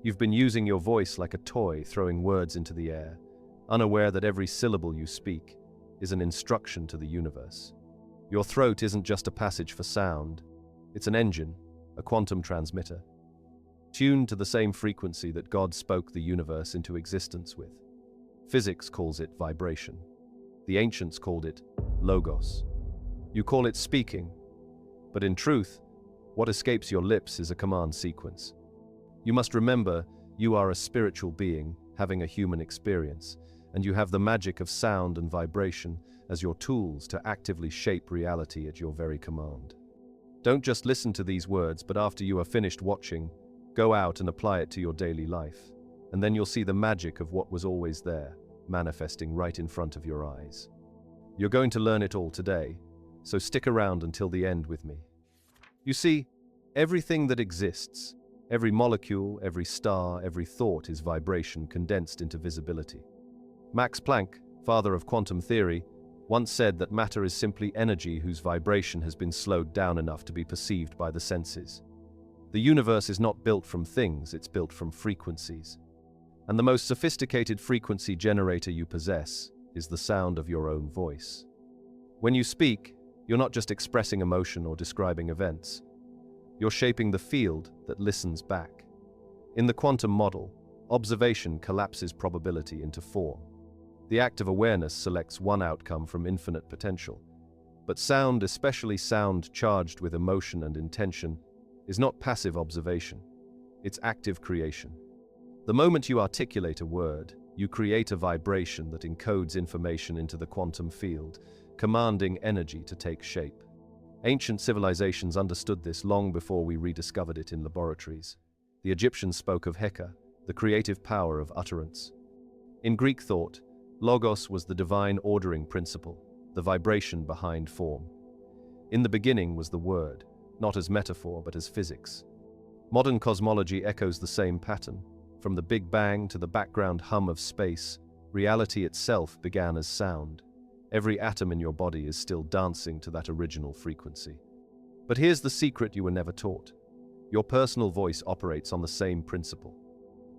You've been using your voice like a toy, throwing words into the air, unaware that every syllable you speak is an instruction to the universe. Your throat isn't just a passage for sound, it's an engine, a quantum transmitter, tuned to the same frequency that God spoke the universe into existence with. Physics calls it vibration. The ancients called it LOGOS. You call it speaking, but in truth, what escapes your lips is a command sequence. You must remember, you are a spiritual being having a human experience, and you have the magic of sound and vibration as your tools to actively shape reality at your very command. Don't just listen to these words, but after you are finished watching, go out and apply it to your daily life, and then you'll see the magic of what was always there, manifesting right in front of your eyes. You're going to learn it all today, so stick around until the end with me. You see, everything that exists, every molecule, every star, every thought is vibration condensed into visibility. Max Planck, father of quantum theory, once said that matter is simply energy whose vibration has been slowed down enough to be perceived by the senses. The universe is not built from things, it's built from frequencies. And the most sophisticated frequency generator you possess is the sound of your own voice. When you speak, you're not just expressing emotion or describing events. You're shaping the field that listens back. In the quantum model, observation collapses probability into form. The act of awareness selects one outcome from infinite potential. But sound, especially sound charged with emotion and intention, is not passive observation. It's active creation. The moment you articulate a word, you create a vibration that encodes information into the quantum field, commanding energy to take shape. Ancient civilizations understood this long before we rediscovered it in laboratories. The Egyptians spoke of Heka, the creative power of utterance. In Greek thought, logos was the divine ordering principle, the vibration behind form. In the beginning was the word, not as metaphor but as physics. Modern cosmology echoes the same pattern. From the Big Bang to the background hum of space, reality itself began as sound. Every atom in your body is still dancing to that original frequency. But here's the secret you were never taught. Your personal voice operates on the same principle.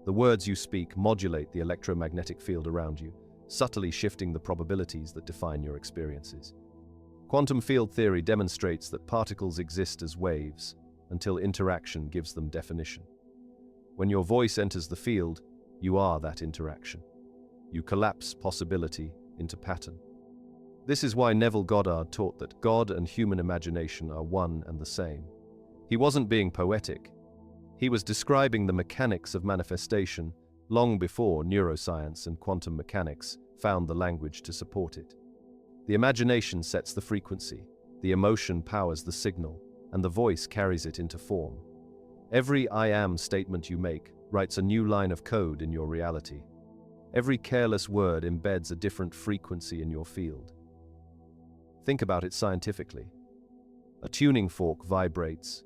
The words you speak modulate the electromagnetic field around you, subtly shifting the probabilities that define your experiences. Quantum field theory demonstrates that particles exist as waves until interaction gives them definition. When your voice enters the field, you are that interaction. You collapse possibility into pattern. This is why Neville Goddard taught that God and human imagination are one and the same. He wasn't being poetic. He was describing the mechanics of manifestation long before neuroscience and quantum mechanics found the language to support it. The imagination sets the frequency, the emotion powers the signal, and the voice carries it into form. Every I am statement you make writes a new line of code in your reality. Every careless word embeds a different frequency in your field. Think about it scientifically. A tuning fork vibrates,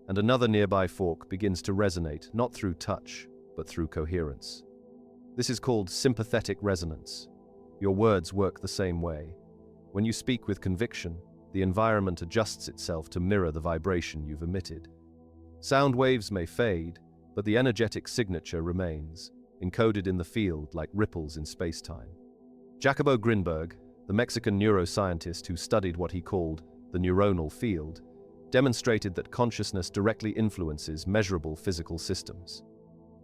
and another nearby fork begins to resonate, not through touch, but through coherence. This is called sympathetic resonance. Your words work the same way. When you speak with conviction, the environment adjusts itself to mirror the vibration you've emitted. Sound waves may fade, but the energetic signature remains, encoded in the field like ripples in space-time. Jacobo Grinberg, the Mexican neuroscientist who studied what he called the neuronal field, demonstrated that consciousness directly influences measurable physical systems.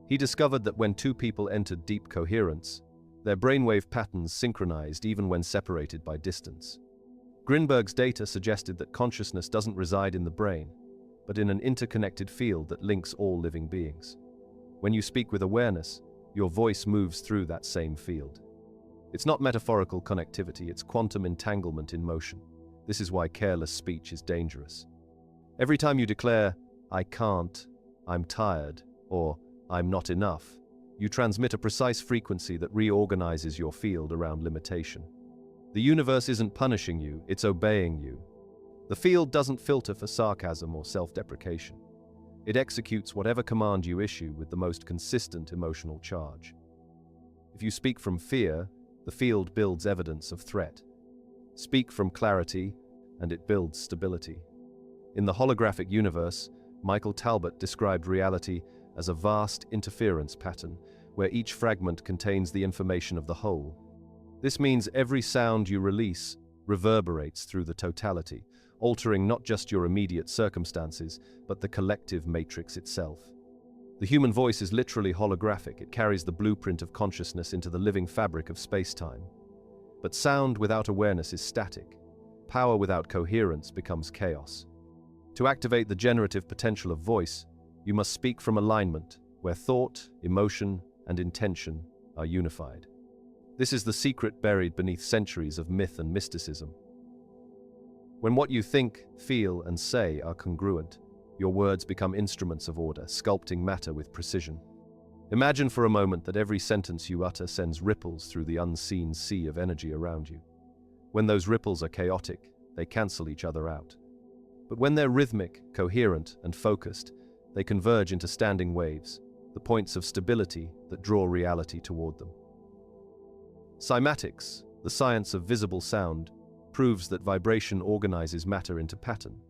He discovered that when two people entered deep coherence, their brainwave patterns synchronized even when separated by distance. Grinberg's data suggested that consciousness doesn't reside in the brain, but in an interconnected field that links all living beings. When you speak with awareness, your voice moves through that same field. It's not metaphorical connectivity, it's quantum entanglement in motion. This is why careless speech is dangerous. Every time you declare, "I can't," "I'm tired," or "I'm not enough," you transmit a precise frequency that reorganizes your field around limitation. The universe isn't punishing you, it's obeying you. The field doesn't filter for sarcasm or self-deprecation. It executes whatever command you issue with the most consistent emotional charge. If you speak from fear, the field builds evidence of threat. Speak from clarity, and it builds stability. In the holographic universe, Michael Talbot described reality as a vast interference pattern where each fragment contains the information of the whole. This means every sound you release reverberates through the totality, altering not just your immediate circumstances, but the collective matrix itself. The human voice is literally holographic. It carries the blueprint of consciousness into the living fabric of space-time. But sound without awareness is static. Power without coherence becomes chaos. To activate the generative potential of voice, you must speak from alignment, where thought, emotion, and intention are unified. This is the secret buried beneath centuries of myth and mysticism. When what you think, feel, and say are congruent, your words become instruments of order, sculpting matter with precision. Imagine for a moment that every sentence you utter sends ripples through the unseen sea of energy around you. When those ripples are chaotic, they cancel each other out. But when they're rhythmic, coherent, and focused, they converge into standing waves, the points of stability that draw reality toward them. Cymatics, the science of visible sound, proves that vibration organizes matter into pattern.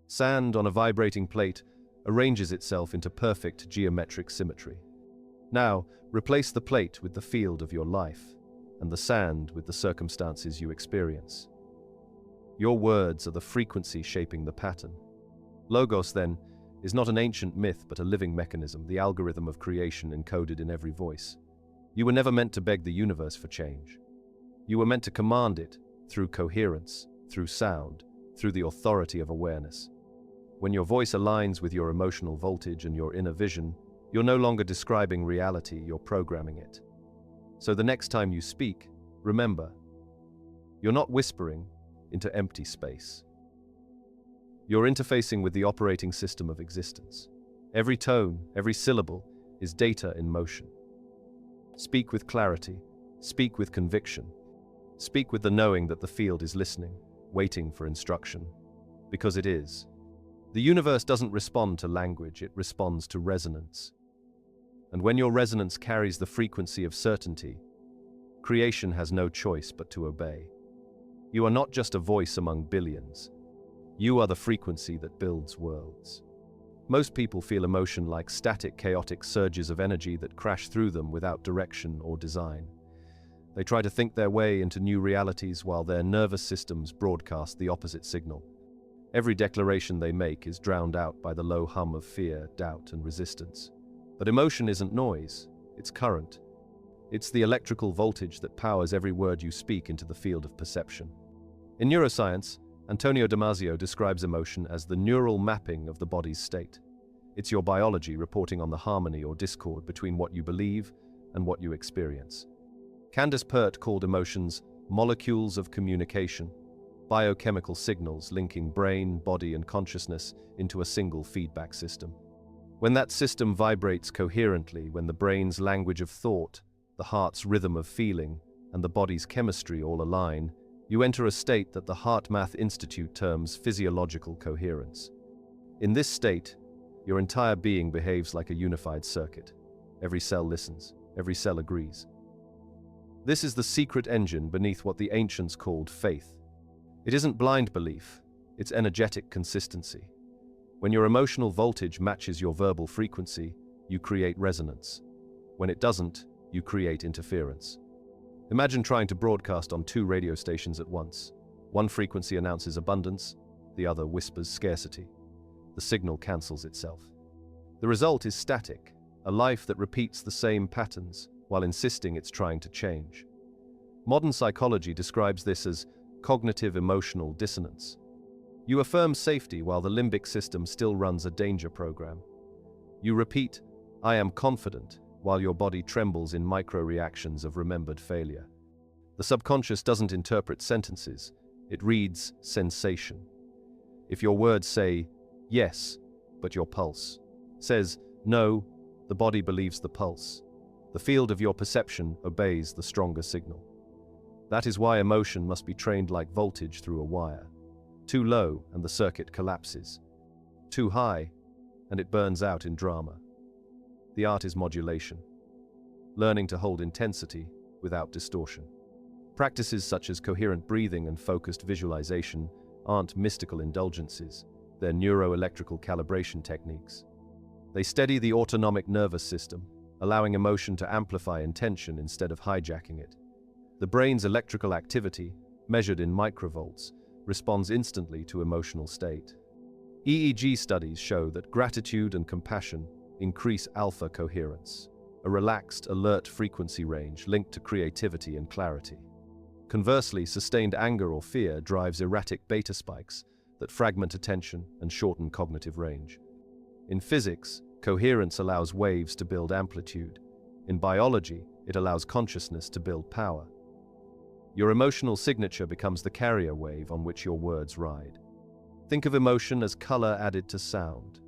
Sand on a vibrating plate arranges itself into perfect geometric symmetry. Now, replace the plate with the field of your life, and the sand with the circumstances you experience. Your words are the frequency shaping the pattern. Logos, then, is not an ancient myth but a living mechanism, the algorithm of creation encoded in every voice. You were never meant to beg the universe for change. You were meant to command it through coherence, through sound, through the authority of awareness. When your voice aligns with your emotional voltage and your inner vision, you're no longer describing reality, you're programming it. So the next time you speak, remember, you're not whispering into empty space. You're interfacing with the operating system of existence. Every tone, every syllable is data in motion. Speak with clarity, speak with conviction, speak with the knowing that the field is listening, waiting for instruction, because it is. The universe doesn't respond to language, it responds to resonance. And when your resonance carries the frequency of certainty, creation has no choice but to obey. You are not just a voice among billions. You are the frequency that builds worlds. Most people feel emotion like static, chaotic surges of energy that crash through them without direction or design. They try to think their way into new realities while their nervous systems broadcast the opposite signal. Every declaration they make is drowned out by the low hum of fear, doubt, and resistance. But emotion isn't noise, it's current. It's the electrical voltage that powers every word you speak into the field of perception. In neuroscience, Antonio Damasio describes emotion as the neural mapping of the body's state. It's your biology reporting on the harmony or discord between what you believe and what you experience. Candace Pert called emotions molecules of communication, biochemical signals linking brain, body, and consciousness into a single feedback system. When that system vibrates coherently, when the brain's language of thought, the heart's rhythm of feeling, and the body's chemistry all align, you enter a state that the HeartMath Institute terms physiological coherence. In this state, your entire being behaves like a unified circuit. Every cell listens, every cell agrees. This is the secret engine beneath what the ancients called faith. It isn't blind belief, it's energetic consistency. When your emotional voltage matches your verbal frequency, you create resonance. When it doesn't, you create interference. Imagine trying to broadcast on two radio stations at once. One frequency announces abundance, the other whispers scarcity. The signal cancels itself. The result is static, a life that repeats the same patterns while insisting it's trying to change. Modern psychology describes this as cognitive emotional dissonance. You affirm safety while the limbic system still runs a danger program. You repeat, "I am confident," while your body trembles in micro-reactions of remembered failure. The subconscious doesn't interpret sentences, it reads sensation. If your words say, "yes," but your pulse says, "no," the body believes the pulse. The field of your perception obeys the stronger signal. That is why emotion must be trained like voltage through a wire. Too low, and the circuit collapses. Too high, and it burns out in drama. The art is modulation, learning to hold intensity without distortion. Practices such as coherent breathing and focused visualization aren't mystical indulgences, they're neuroelectrical calibration techniques. They steady the autonomic nervous system, allowing emotion to amplify intention instead of hijacking it. The brain's electrical activity, measured in microvolts, responds instantly to emotional state. EEG studies show that gratitude and compassion increase alpha coherence, a relaxed, alert frequency range linked to creativity and clarity. Conversely, sustained anger or fear drives erratic beta spikes that fragment attention and shorten cognitive range. In physics, coherence allows waves to build amplitude. In biology, it allows consciousness to build power. Your emotional signature becomes the carrier wave on which your words ride. Think of emotion as color added to sound.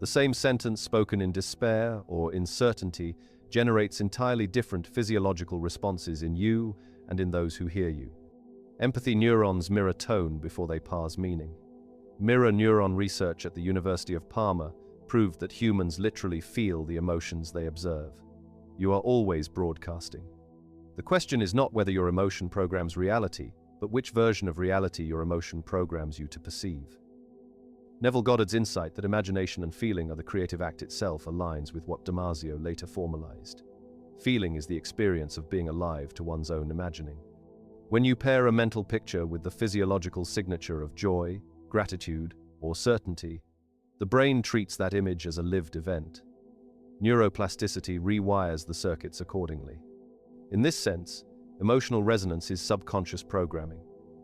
The same sentence spoken in despair or in certainty generates entirely different physiological responses in you and in those who hear you. Empathy neurons mirror tone before they parse meaning. Mirror neuron research at the University of Parma proved that humans literally feel the emotions they observe. You are always broadcasting. The question is not whether your emotion programs reality, but which version of reality your emotion programs you to perceive. Neville Goddard's insight that imagination and feeling are the creative act itself aligns with what Damasio later formalized. Feeling is the experience of being alive to one's own imagining. When you pair a mental picture with the physiological signature of joy, gratitude, or certainty, the brain treats that image as a lived event. Neuroplasticity rewires the circuits accordingly. In this sense, emotional resonance is subconscious programming,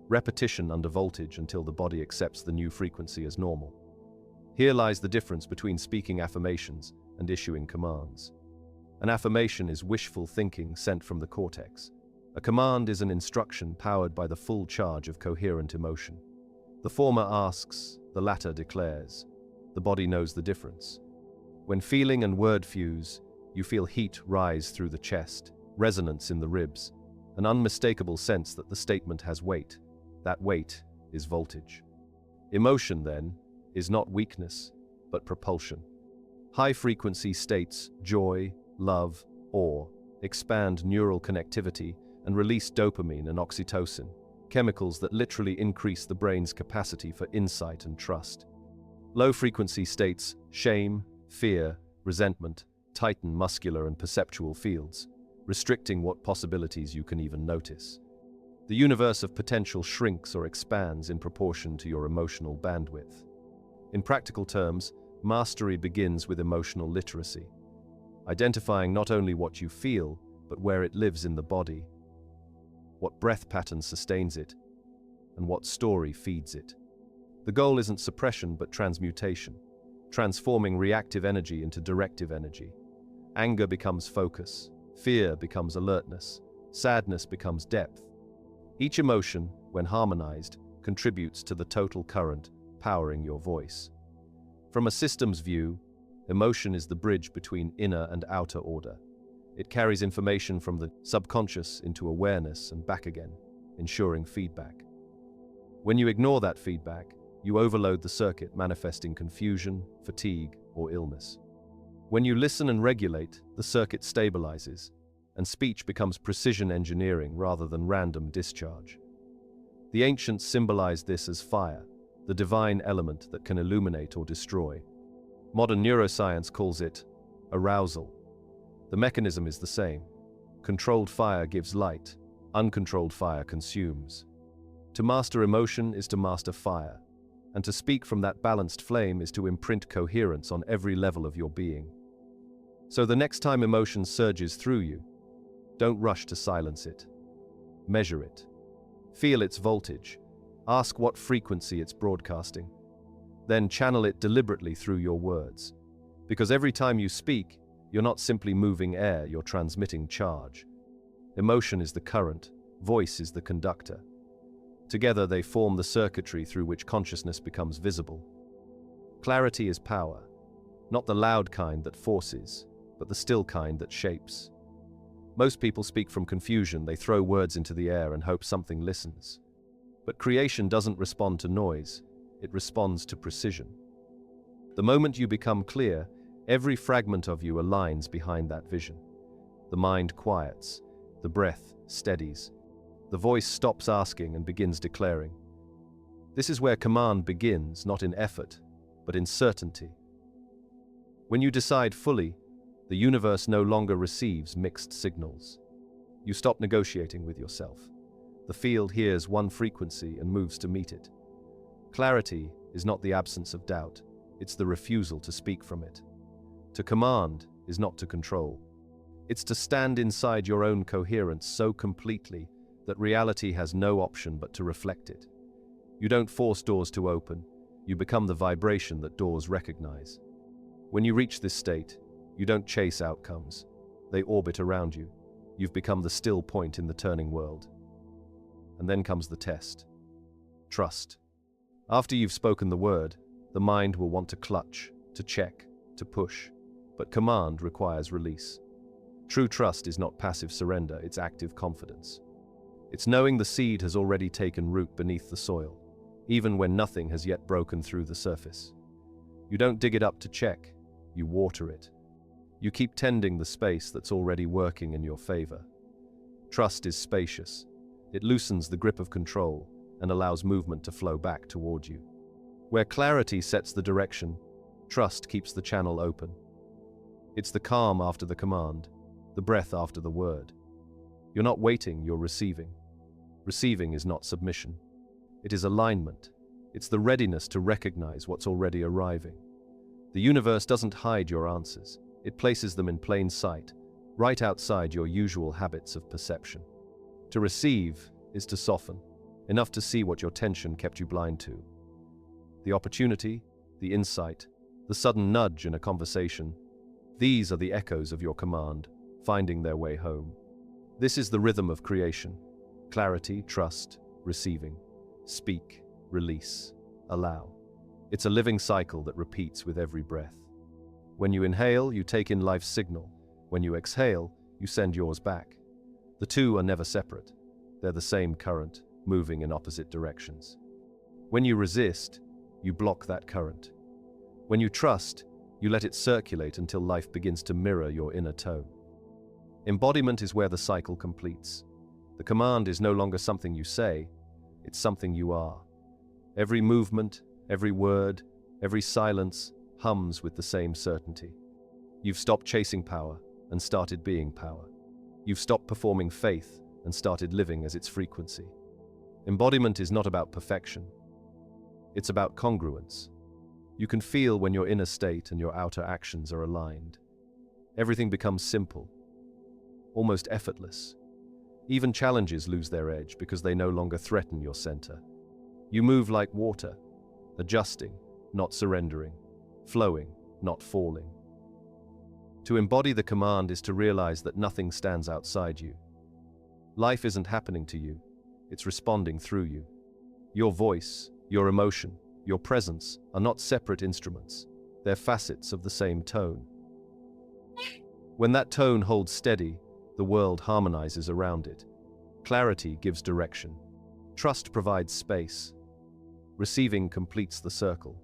repetition under voltage until the body accepts the new frequency as normal. Here lies the difference between speaking affirmations and issuing commands. An affirmation is wishful thinking sent from the cortex. A command is an instruction powered by the full charge of coherent emotion. The former asks, the latter declares. The body knows the difference. When feeling and word fuse, you feel heat rise through the chest, resonance in the ribs, an unmistakable sense that the statement has weight. That weight is voltage. Emotion, then, is not weakness, but propulsion. High-frequency states, joy, love, awe, expand neural connectivity and release dopamine and oxytocin, chemicals that literally increase the brain's capacity for insight and trust. Low-frequency states, shame, fear, resentment, tighten muscular and perceptual fields, restricting what possibilities you can even notice. The universe of potential shrinks or expands in proportion to your emotional bandwidth. In practical terms, mastery begins with emotional literacy, identifying not only what you feel, but where it lives in the body, what breath pattern sustains it, and what story feeds it. The goal isn't suppression but transmutation, transforming reactive energy into directive energy. Anger becomes focus, fear becomes alertness, sadness becomes depth. Each emotion, when harmonized, contributes to the total current powering your voice. From a systems view, emotion is the bridge between inner and outer order. It carries information from the subconscious into awareness and back again, ensuring feedback. When you ignore that feedback, you overload the circuit, manifesting confusion, fatigue, or illness. When you listen and regulate, the circuit stabilizes, and speech becomes precision engineering rather than random discharge. The ancients symbolized this as fire, the divine element that can illuminate or destroy. Modern neuroscience calls it arousal. The mechanism is the same. Controlled fire gives light, uncontrolled fire consumes. To master emotion is to master fire, and to speak from that balanced flame is to imprint coherence on every level of your being. So the next time emotion surges through you, don't rush to silence it. Measure it. Feel its voltage. Ask what frequency it's broadcasting. Then channel it deliberately through your words. Because every time you speak, you're not simply moving air, you're transmitting charge. Emotion is the current, voice is the conductor. Together they form the circuitry through which consciousness becomes visible. Clarity is power, not the loud kind that forces, but the still kind that shapes. Most people speak from confusion, they throw words into the air and hope something listens. But creation doesn't respond to noise, it responds to precision. The moment you become clear, every fragment of you aligns behind that vision. The mind quiets, the breath steadies, the voice stops asking and begins declaring. This is where command begins, not in effort, but in certainty. When you decide fully, the universe no longer receives mixed signals. You stop negotiating with yourself. The field hears one frequency and moves to meet it. Clarity is not the absence of doubt, it's the refusal to speak from it. To command is not to control. It's to stand inside your own coherence so completely that reality has no option but to reflect it. You don't force doors to open, you become the vibration that doors recognize. When you reach this state, you don't chase outcomes. They orbit around you. You've become the still point in the turning world. And then comes the test. Trust. After you've spoken the word, the mind will want to clutch, to check, to push. But command requires release. True trust is not passive surrender, it's active confidence. It's knowing the seed has already taken root beneath the soil, even when nothing has yet broken through the surface. You don't dig it up to check, you water it. You keep tending the space that's already working in your favor. Trust is spacious. It loosens the grip of control and allows movement to flow back toward you. Where clarity sets the direction, trust keeps the channel open. It's the calm after the command, the breath after the word. You're not waiting, you're receiving. Receiving is not submission. It is alignment. It's the readiness to recognize what's already arriving. The universe doesn't hide your answers. It places them in plain sight, right outside your usual habits of perception. To receive is to soften, enough to see what your tension kept you blind to. The opportunity, the insight, the sudden nudge in a conversation, these are the echoes of your command, finding their way home. This is the rhythm of creation. Clarity, trust, receiving. Speak, release, allow. It's a living cycle that repeats with every breath. When you inhale, you take in life's signal. When you exhale, you send yours back. The two are never separate. They're the same current, moving in opposite directions. When you resist, you block that current. When you trust, you let it circulate until life begins to mirror your inner tone. Embodiment is where the cycle completes. The command is no longer something you say, it's something you are. Every movement, every word, every silence hums with the same certainty. You've stopped chasing power and started being power. You've stopped performing faith and started living as its frequency. Embodiment is not about perfection. It's about congruence. You can feel when your inner state and your outer actions are aligned. Everything becomes simple, almost effortless. Even challenges lose their edge because they no longer threaten your center. You move like water, adjusting, not surrendering, flowing, not falling. To embody the command is to realize that nothing stands outside you. Life isn't happening to you, it's responding through you. Your voice, your emotion, your presence are not separate instruments, they're facets of the same tone. When that tone holds steady, the world harmonizes around it. Clarity gives direction. Trust provides space. Receiving completes the circle.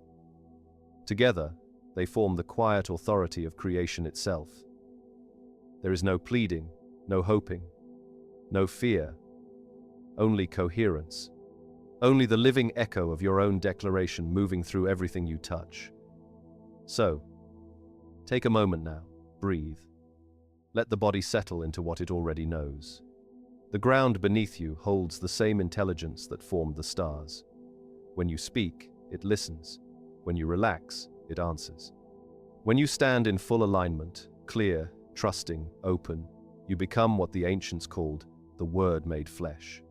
Together, they form the quiet authority of creation itself. There is no pleading, no hoping, no fear, only coherence. Only the living echo of your own declaration moving through everything you touch. So, take a moment now, breathe. Let the body settle into what it already knows. The ground beneath you holds the same intelligence that formed the stars. When you speak, it listens. When you relax, it answers. When you stand in full alignment, clear, trusting, open, you become what the ancients called the Word made flesh.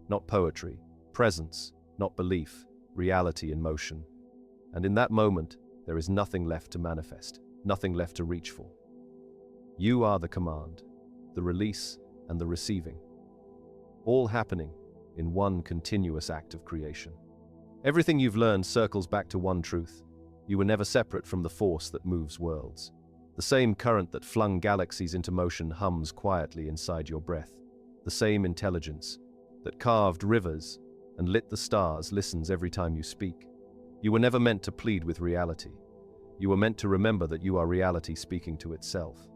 Not poetry, presence, not belief, reality in motion. And in that moment, there is nothing left to manifest, nothing left to reach for. You are the command, the release, and the receiving. All happening in one continuous act of creation. Everything you've learned circles back to one truth. You were never separate from the force that moves worlds. The same current that flung galaxies into motion hums quietly inside your breath. The same intelligence that carved rivers and lit the stars listens every time you speak. You were never meant to plead with reality. You were meant to remember that you are reality speaking to itself.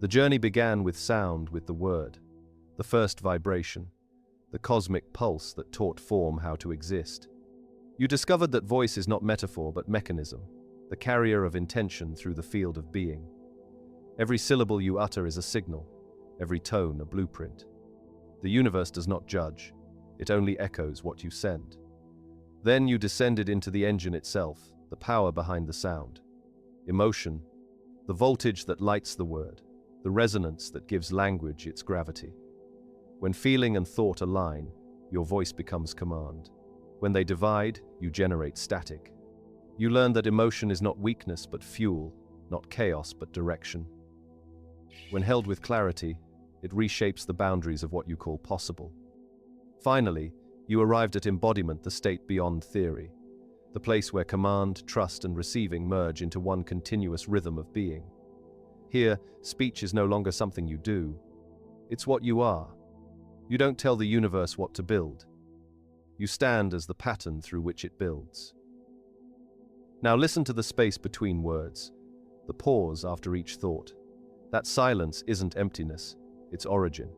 The journey began with sound, with the word, the first vibration, the cosmic pulse that taught form how to exist. You discovered that voice is not metaphor but mechanism, the carrier of intention through the field of being. Every syllable you utter is a signal, every tone a blueprint. The universe does not judge, it only echoes what you send. Then you descended into the engine itself, the power behind the sound. Emotion, the voltage that lights the word, the resonance that gives language its gravity. When feeling and thought align, your voice becomes command. When they divide, you generate static. You learn that emotion is not weakness but fuel, not chaos but direction. When held with clarity, it reshapes the boundaries of what you call possible. Finally, you arrived at embodiment, the state beyond theory, the place where command, trust, and receiving merge into one continuous rhythm of being. Here, speech is no longer something you do. It's what you are. You don't tell the universe what to build. You stand as the pattern through which it builds. Now listen to the space between words, the pause after each thought. That silence isn't emptiness, it's origin.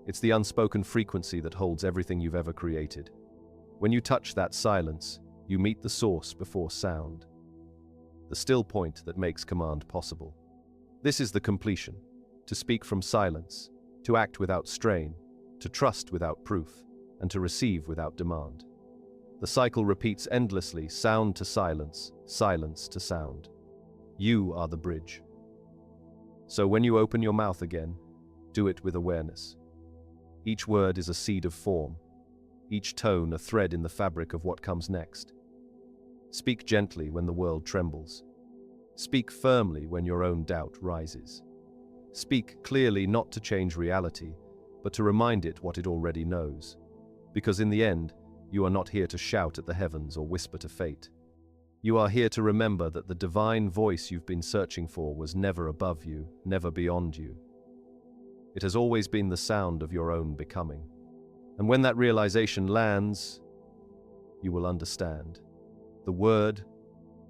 It's the unspoken frequency that holds everything you've ever created. When you touch that silence, you meet the source before sound. The still point that makes command possible. This is the completion. To speak from silence, to act without strain, to trust without proof, and to receive without demand. The cycle repeats endlessly, sound to silence to sound. You are the bridge. So when you open your mouth again, do it with awareness. Each word is a seed of form, each tone a thread in the fabric of what comes next. Speak gently when the world trembles. Speak firmly when your own doubt rises. Speak clearly not to change reality, but to remind it what it already knows. Because in the end, you are not here to shout at the heavens or whisper to fate. You are here to remember that the divine voice you've been searching for was never above you, never beyond you. It has always been the sound of your own becoming. And when that realization lands, you will understand. The word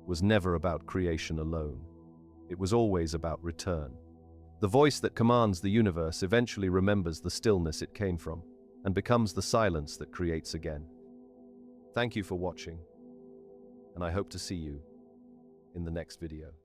was never about creation alone. It was always about return. The voice that commands the universe eventually remembers the stillness it came from and becomes the silence that creates again. Thank you for watching, and I hope to see you in the next video.